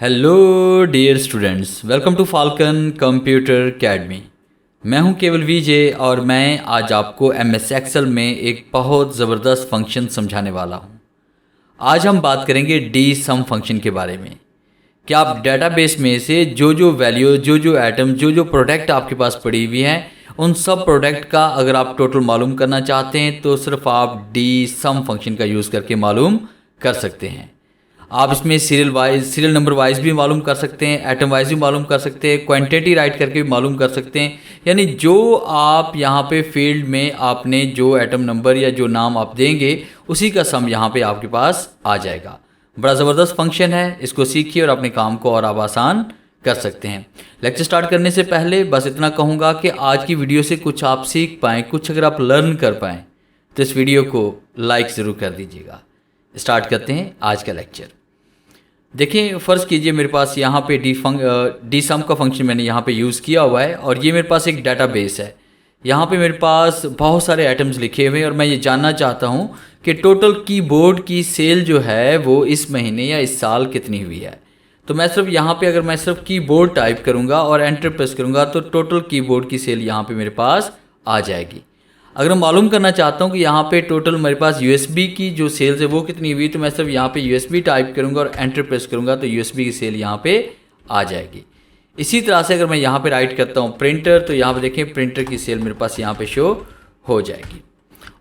Hello dear students, welcome to Falcon Computer Academy. मैं हूं केवल विजय और मैं आज आपको एमएस एक्सेल में एक बहुत ज़बरदस्त फंक्शन समझाने वाला हूं। आज हम बात करेंगे डी सम फंक्शन के बारे में कि आप डेटाबेस में से जो वैल्यू, जो आइटम, जो प्रोडक्ट आपके पास पड़ी हुई हैं, उन सब प्रोडक्ट का अगर आप टोटल मालूम करना चाहते हैं तो सिर्फ आप डी सम फंक्शन का यूज़ करके मालूम कर सकते हैं। आप इसमें सीरियल नंबर वाइज भी मालूम कर सकते हैं, एटम वाइज भी मालूम कर सकते हैं, क्वांटिटी राइट करके भी मालूम कर सकते हैं। यानी जो आप यहाँ पे फील्ड में आपने जो एटम नंबर या जो नाम आप देंगे उसी का सम यहाँ पे आपके पास आ जाएगा। बड़ा ज़बरदस्त फंक्शन है, इसको सीखिए और अपने काम को और आप आसान कर सकते हैं। लेक्चर स्टार्ट करने से पहले बस इतना कहूँगा कि आज की वीडियो से कुछ आप सीख पाएँ, कुछ अगर आप लर्न कर पाएँ तो इस वीडियो को लाइक ज़रूर कर दीजिएगा। स्टार्ट करते हैं आज का लेक्चर। देखिए, फ़र्ज़ कीजिए मेरे पास यहाँ पे डी सम का फंक्शन मैंने यहाँ पे यूज़ किया हुआ है और ये मेरे पास एक डेटाबेस है। यहाँ पे मेरे पास बहुत सारे आइटम्स लिखे हुए हैं और मैं ये जानना चाहता हूँ कि टोटल कीबोर्ड की सेल जो है वो इस महीने या इस साल कितनी हुई है। तो मैं सिर्फ यहाँ पे अगर मैं सिर्फ कीबोर्ड टाइप करूँगा और एंटर प्रेस करूँगा तो टोटल कीबोर्ड की सेल यहाँ पे मेरे पास आ जाएगी। अगर मैं मालूम करना चाहता हूँ कि यहाँ पे टोटल मेरे पास यूएसबी की जो सेल्स है वो कितनी हुई, तो मैं सिर्फ यहाँ पे यूएसबी टाइप करूँगा और एंटर प्रेस करूँगा तो यूएसबी की सेल यहाँ पे आ जाएगी। इसी तरह से अगर मैं यहाँ पे राइट करता हूँ प्रिंटर, तो यहाँ पे देखें प्रिंटर की सेल मेरे पास यहाँ पे शो हो जाएगी।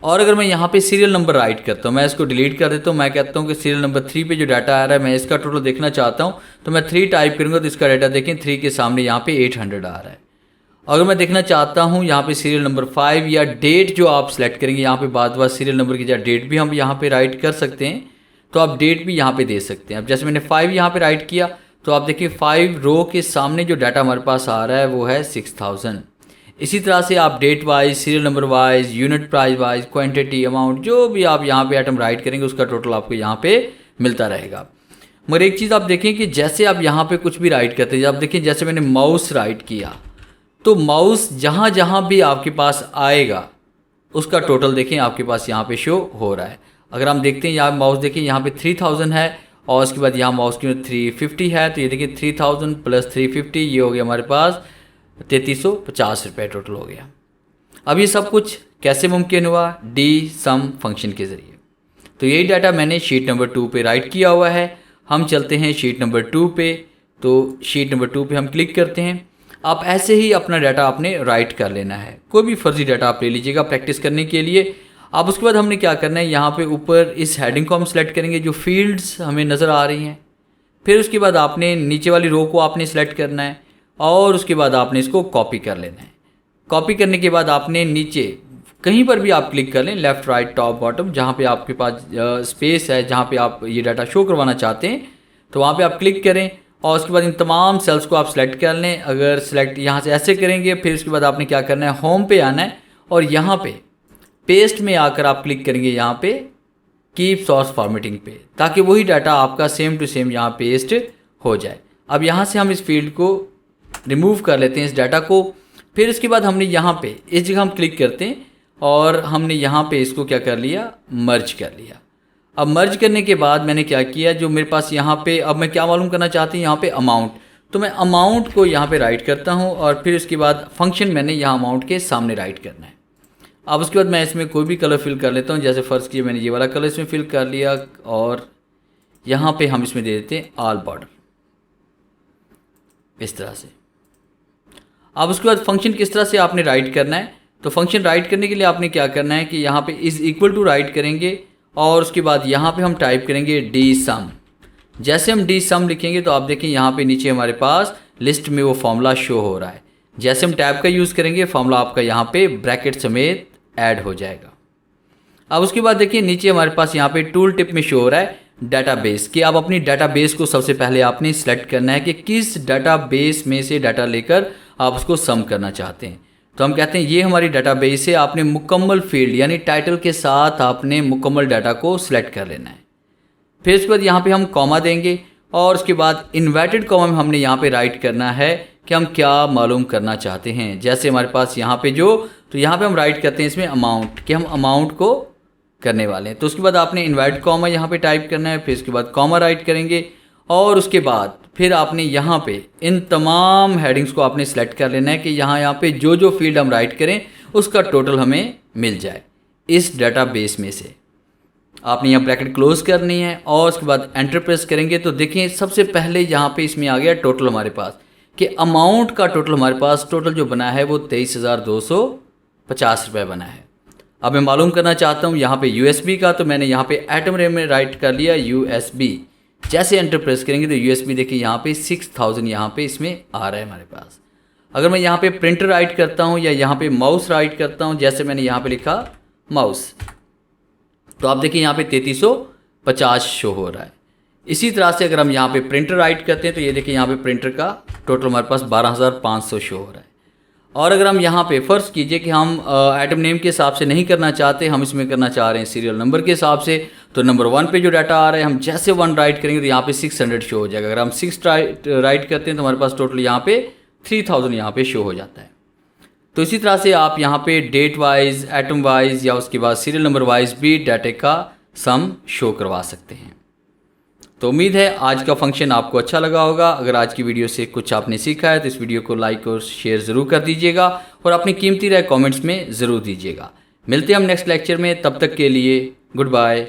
और अगर मैं यहाँ पे सीरियल नंबर राइट करता हूँ, मैं इसको डिलीट कर देता हूँ, मैं कहता हूँ कि सीरियल नंबर 3 पे जो डाटा आ रहा है मैं इसका टोटल देखना चाहता हूँ, तो मैं 3 टाइप करूँगा तो इसका डाटा देखें 3 के सामने यहाँ पे 800 आ रहा है। अगर मैं देखना चाहता हूँ यहाँ पे सीरियल नंबर 5 या डेट जो आप सेलेक्ट करेंगे, यहाँ पे बाद सीरियल नंबर की जगह डेट भी हम यहाँ पे राइट कर सकते हैं, तो आप डेट भी यहाँ पे दे सकते हैं। अब जैसे मैंने 5 यहाँ पे राइट किया तो आप देखिए 5 रो के सामने जो डाटा हमारे पास आ रहा है वो है 6000। इसी तरह से आप date wise, serial number wise, unit price wise, quantity, amount, जो भी आप यहाँ पे आइटम राइट करेंगे उसका टोटल आपको यहाँ पे मिलता रहेगा। मगर एक चीज़ आप देखें कि जैसे आप यहाँ पे कुछ भी राइट करते हैं, आप देखें जैसे मैंने माउस राइट किया तो माउस जहाँ जहाँ भी आपके पास आएगा उसका टोटल देखें आपके पास यहाँ पे शो हो रहा है। अगर हम देखते हैं यहाँ माउस देखें यहाँ पे 3000 है और उसके बाद यहाँ माउस की 350 है, तो ये देखिए 3000 प्लस 350 ये हो गया हमारे पास 3350 रुपये टोटल हो गया। अब ये सब कुछ कैसे मुमकिन हुआ? डी सम फंक्शन के ज़रिए। तो यही डाटा मैंने शीट नंबर 2 पे राइट किया हुआ है। हम चलते हैं शीट नंबर 2 पे। तो शीट नंबर 2 पे हम क्लिक करते हैं। आप ऐसे ही अपना डाटा आपने राइट कर लेना है, कोई भी फर्जी डाटा आप ले लीजिएगा प्रैक्टिस करने के लिए। अब उसके बाद हमने क्या करना है, यहाँ पे ऊपर इस हेडिंग को हम सेलेक्ट करेंगे जो फील्ड्स हमें नज़र आ रही हैं। फिर उसके बाद आपने नीचे वाली रो को आपने सेलेक्ट करना है और उसके बाद आपने इसको कॉपी कर लेना है। कॉपी करने के बाद आपने नीचे कहीं पर भी आप क्लिक कर लें, लेफ़्ट, राइट, टॉप, बॉटम, जहाँ पर आपके पास स्पेस है, जहाँ पर आप ये डाटा शो करवाना चाहते हैं तो वहाँ पर आप क्लिक करें और उसके बाद इन तमाम सेल्स को आप सेलेक्ट कर लें। अगर सेलेक्ट यहाँ से ऐसे करेंगे फिर उसके बाद आपने क्या करना है, होम पे आना है और यहाँ पे पेस्ट में आकर आप क्लिक करेंगे यहाँ पे कीप सोर्स फॉर्मेटिंग पे, ताकि वही डाटा आपका सेम टू सेम यहाँ पेस्ट हो जाए। अब यहाँ से हम इस फील्ड को रिमूव कर लेते हैं, इस डाटा को। फिर उसके बाद हमने यहाँ पे इस जगह हम क्लिक करते हैं और हमने यहाँ पे इसको क्या कर लिया, मर्ज कर लिया। अब मर्ज करने के बाद मैंने क्या किया, जो मेरे पास यहाँ पे अब मैं क्या मालूम करना चाहती हूँ यहाँ पे अमाउंट, तो मैं अमाउंट को यहाँ पे राइट करता हूँ और फिर उसके बाद फंक्शन मैंने यहाँ अमाउंट के सामने राइट करना है। अब उसके बाद मैं इसमें कोई भी कलर फिल कर लेता हूँ। जैसे फ़र्ज़ किया मैंने ये वाला कलर इसमें फिल कर लिया और यहाँ पे हम इसमें दे देते हैं ऑल बॉर्डर, इस तरह से। अब उसके बाद फंक्शन किस तरह से आपने राइट करना है, तो फंक्शन राइट करने के लिए आपने क्या करना है कि यहाँ पे इज़ इक्वल टू राइट करेंगे और उसके बाद यहाँ पे हम टाइप करेंगे डी सम। जैसे हम डी सम लिखेंगे तो आप देखें यहाँ पे नीचे हमारे पास लिस्ट में वो फॉर्मूला शो हो रहा है। जैसे हम टैब का यूज़ करेंगे फॉर्मूला आपका यहाँ पे ब्रैकेट समेत ऐड हो जाएगा। अब उसके बाद देखिए नीचे हमारे पास यहाँ पे टूल टिप में शो हो रहा है डाटाबेस, कि आप अपनी डाटाबेस को सबसे पहले आपने सेलेक्ट करना है कि किस डाटाबेस में से डाटा लेकर आप उसको सम करना चाहते हैं। तो हम कहते हैं ये हमारी डाटाबेस है, आपने मुकम्मल फील्ड यानी टाइटल के साथ आपने मुकम्मल डाटा को सिलेक्ट कर लेना है। फिर उसके बाद यहाँ पे हम कॉमा देंगे और उसके बाद इन्वर्टेड कॉमा में हमने यहाँ पे राइट करना है कि हम क्या मालूम करना चाहते हैं। जैसे हमारे पास यहाँ पे तो यहाँ पे हम राइट करते हैं इसमें अमाउंट, कि हम अमाउंट को करने वाले हैं। तो उसके बाद आपने इन्वर्ट कॉमा यहाँ पे टाइप करना है, फिर उसके बाद कॉमा राइट करेंगे और उसके बाद फिर आपने यहाँ पे इन तमाम हेडिंग्स को आपने सेलेक्ट कर लेना है कि यहाँ पे जो जो फील्ड हम राइट करें उसका टोटल हमें मिल जाए इस डेटाबेस में से। आपने यहाँ ब्रैकेट क्लोज करनी है और उसके बाद एंटर प्रेस करेंगे तो देखें सबसे पहले यहाँ पे इसमें आ गया टोटल हमारे पास कि अमाउंट का टोटल हमारे पास टोटल जो बना है वो 23,250 रुपये बना है। अब मैं मालूम करना चाहता हूँ यहाँ पे यूएसबी का, तो मैंने यहाँ पे आइटम नेम में राइट कर लिया यूएसबी। जैसे एंटर प्रेस करेंगे तो यूएसबी देखिए यहाँ पे 6,000 यहाँ पे इसमें आ रहा है हमारे पास। अगर मैं यहाँ पे प्रिंटर राइट करता हूँ या यहाँ पे माउस राइट करता हूँ, जैसे मैंने यहाँ पे लिखा माउस, तो आप देखिए यहाँ पे 3350 शो हो रहा है। इसी तरह से अगर हम यहाँ पे प्रिंटर राइट करते हैं तो ये देखिए यहाँ पे प्रिंटर का टोटल हमारे पास 12,500 शो हो रहा है। और अगर हम यहाँ पे फ़र्ज़ कीजिए कि हम आइटम नेम के हिसाब से नहीं करना चाहते, हम इसमें करना चाह रहे हैं सीरियल नंबर के हिसाब से, तो नंबर 1 पे जो डाटा आ रहा है हम जैसे 1 राइट करेंगे तो यहाँ पे 600 शो हो जाएगा। अगर हम 6 राइट करते हैं तो हमारे पास टोटल यहाँ पे 3000 यहाँ पे शो हो जाता है। तो इसी तरह से आप यहाँ पे डेट वाइज, एटम वाइज या उसके बाद सीरियल नंबर वाइज भी डाटे का सम शो करवा सकते हैं। तो उम्मीद है आज का फंक्शन आपको अच्छा लगा होगा। अगर आज की वीडियो से कुछ आपने सीखा है तो इस वीडियो को लाइक और शेयर ज़रूर कर दीजिएगा और अपनी कीमती राय कमेंट्स में ज़रूर दीजिएगा। मिलते हैं हम नेक्स्ट लेक्चर में, तब तक के लिए गुड बाय।